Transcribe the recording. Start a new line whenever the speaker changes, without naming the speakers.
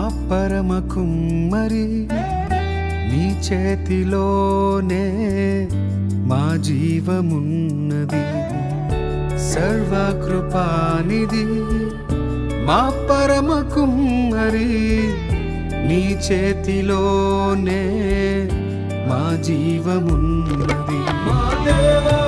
పరమ కుమ్మరి నీ చేతిలోనే మా జీవమున్నది. సర్వకృపానిధి మా పరమ కుమ్మరి నీ చేతిలోనే మా జీవమున్నది. మా దేవా